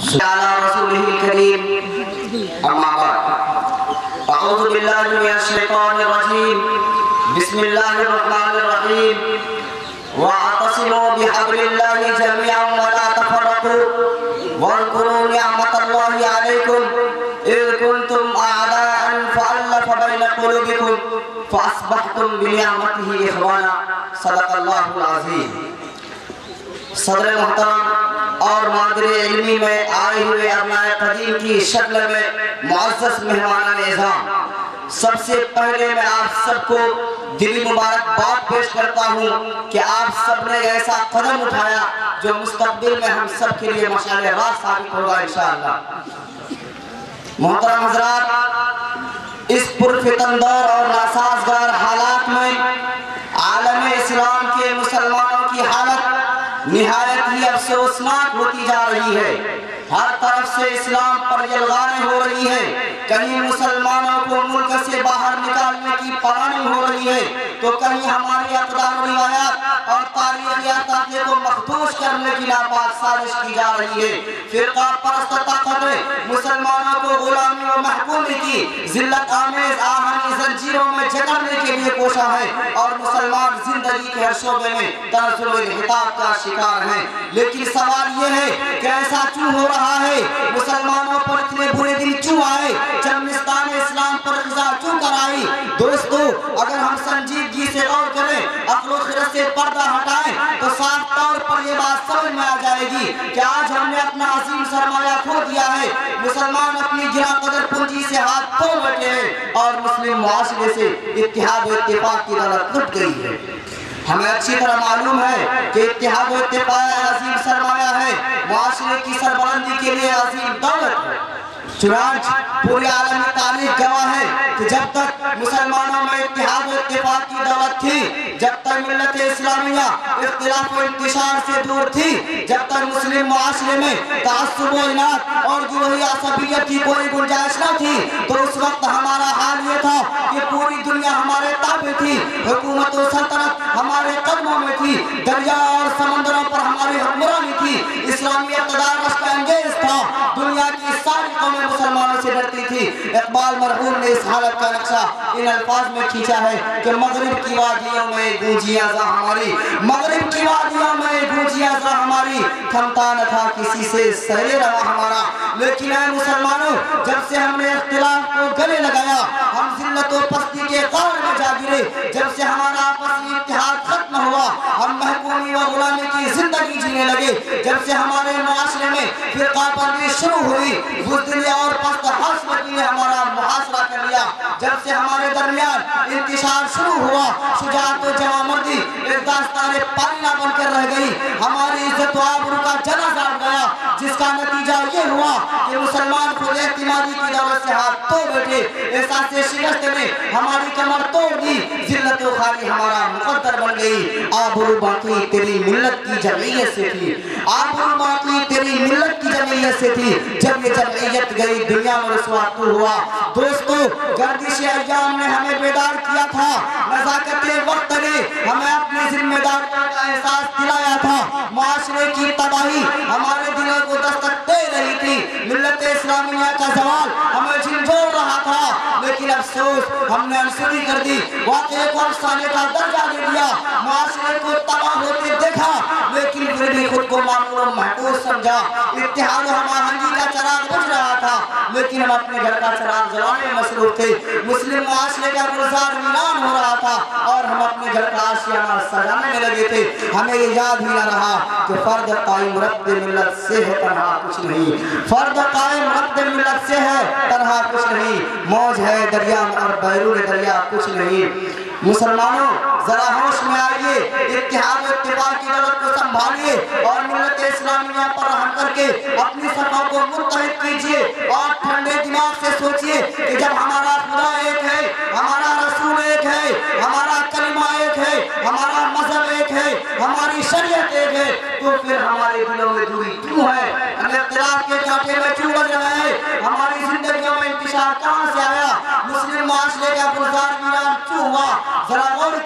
على رسوله الكريم أما بعد أعوذ بالله من الشيطان الرجيم بسم الله الرحمن الرحيم واعتصموا بحبل الله جميعا ولا تفرقوا واذكروا نعمة الله عليكم إذ كنتم أعداء فألف بين قلوبكم فأصبحتم بنعمته إخوانا صدق الله العظيم صدر محترم اور مادر علمی میں آئے ہوئے ابنائے قدیم کی شکل میں معزز مہمان اعظام، سب سے پہلے میں آپ سب کو دلی مبارکباد پیش کرتا ہوں کہ آپ سب نے ایسا قدم اٹھایا جو مستقبل میں ہم سب کے لیے مشعل راہ ثابت ہوگا انشاءاللہ۔ محترم حضرات، اس پرفتن دور اور ناسازگار حالات میں عالم اسلام کے مسلمانوں کی حالت نہایت ہی افسوسناک ہوتی جا رہی ہے۔ ہر طرف سے اسلام پر یلغاریں ہو رہی ہیں، کہیں مسلمانوں کو ملک سے باہر نکالنے کی پلاننگ ہو رہی ہے تو کہیں ہماری اقدار و روایات اور تاریخی عقیدے کو مخدوش کرنے کی ناپاک سازش کی جا رہی ہے۔ فرقہ پرست طاقت نے مسلمانوں کو غلامی و محکومی کی ذلت آمیز آہنی زنجیروں میں جکڑنے کے لیے کوشاں ہے اور مسلمان زندگی کے ہر شعبے میں تنزل و انحطاط کا شکار ہیں۔ لیکن سوال یہ ہے کہ ایسا کیوں ہو رہا ہے؟ مسلمانوں پر اتنے برے دن کیوں آئے؟ چمنستان اسلام پر غذا کیوں کر آئی؟ دوستو، اگر ہم سنجیدگی سے غور کریں، عقل و خرد سے پردہ ہٹائیں تو صاف طور پر یہ بات سمجھ میں آ جائے گی کہ آج ہم نے اپنا عظیم سرمایہ کھو دیا ہے۔ مسلمان اپنی گراں قدر پونجی سے ہاتھ دھو بیٹھے ہیں اور مسلم معاشرے سے اتحاد و اتفاق کی دولت لٹ گئی ہے۔ ہمیں اچھی طرح معلوم ہے کہ اتحاد و اتفاق عظیم سرمایہ ہے، معاشرے کی سربلندی کے لیے عظیم دولت ہے۔ چنانچہ پوری عالمی تاریخ گواہ ہے کہ جب تک مسلمانوں میں اتحاد و اتفاق کی دولت تھی، جب تک ملت اسلامیہ اختلاف و انتشار سے دور تھی، جب تک مسلم معاشرے میں تعصب و اناد اور گروہی عصبیت کی کوئی گنجائش نہ تھی، تو اس وقت ہمارا حال یہ تھا کہ پوری دنیا ہمارے تابع تھی، حکومت و سلطنت ہمارے قدموں میں تھی، دریا اور سمندروں پر ہماری حکمرانی تھی، اسلامی اقتدار رشک انگیز تھا، دنیا کی ساری قومیں مسلمانوں سے ڈرتی تھی۔ اقبال مرحوم نے اس حالت کا نقشہ ان الفاظ میں کھینچا ہے کہ مغرب کی وادیوں میں گونجی اذاں ہماری، مغرب کی وادیوں میں گونجی اذاں ہماری، تھمتا نہ تھا کسی سے سر روا ہمارا۔ لیکن اے مسلمانوں، جب سے ہم نے اختلاف کو گلے لگایا، ہم ذلت و پستی کے قعر میں جا گرے، جب سے ہمارا آپسی اتحاد ختم ہوا، ہم محکومی و غلامی کی زندگی جینے لگے، جب سے ہمارے معاشرے میں فرقہ پروری شروع ہوئی، بزدلی اور پست حسبتی نے ہمارا محاصرہ کر لیا، جب سے ہمارے درمیان انتشار شروع ہوا، شجاعت و جوان مردی ایک داستان پائنہ بن کر رہ گئی، ہماری عزت و آبرو کا جنازہ اٹھ گیا، جس کا نتیجہ یہ ہوا کہ مسلمان خود اعتمادی کی دولت سے ہاتھ دھو بیٹھے، احساس شکست نے ہماری کمر توڑ دی، ذلت و خاری ہمارا مقدر بن گئی۔ آبرو باقی تیری ملت کی جمعیت سے تھی، آبرو باقی تیری ملت کی جمعیت سے تھی، جب یہ جمعیت گئی دنیا میں رسوا تو ہوا۔ دوستو، گردش ایام نے ہمیں بیدار کیا تھا، نزاکت وقت نے ہمیں اپنی ذمہ داریوں کا احساس دلایا تھا، معاشرے کی تباہی ہمارے دلوں کو دستک دے رہی تھی، ملت اسلامیہ کا زوال ہمیں جھنجھوڑ رہا تھا، لیکن افسوس ہم نے انصری کر دی، واقعے کو افسانے کا درجہ دے دیا، معاشرے کو تباہ ہوتے دیکھا، لیکن پھر بھی خود کو معمول و محفوظ سمجھا۔ اتحاد و ہم آہنگی کا چراغ بجھ رہا تھا، لیکن ہم اپنے گھر کا چراغ جلانے میں مصروف تھے، مسلم معاشرے کا گلزار ویران ہو رہا تھا اور ہم اپنے گھر کا آشیانہ سجانے میں لگے تھے۔ ہمیں یہ یاد ہی نہ رہا کہ فرد قائم رب ملت سے ہے تنہا کچھ نہیں، فرد قائم رب ملت سے ہے تنہا کچھ نہیں، موج ہے دریا میں اور بیرون دریا کچھ نہیں۔ مسلمانوں، ذرا ہوش میں آئیے، اتحاد و اتفاق کی دولت کو سنبھالیے اور ملت اسلامیہ پر رحم کر کے اپنی صفوں کو متحد کیجئے اور ٹھنڈے دماغ سے سوچئے کہ جب ہمارا خدا ایک ہے، ہمارا رسول ایک ہے، ہمارا کلمہ ایک ہے، ہمارا مذہب ایک ہے، ہماری شریعت ایک ہے، تو پھر ہمارے دلوں میں دوری کیوں ہے؟ ہم اختلاف کے کانٹے میں کیوں لگ رہے ہیں؟ ہماری زندگیوں میں انتشار کہاں سے آیا؟ مسلم معاشرے کا گلزار ویران کیوں ہوا؟ ذرا غور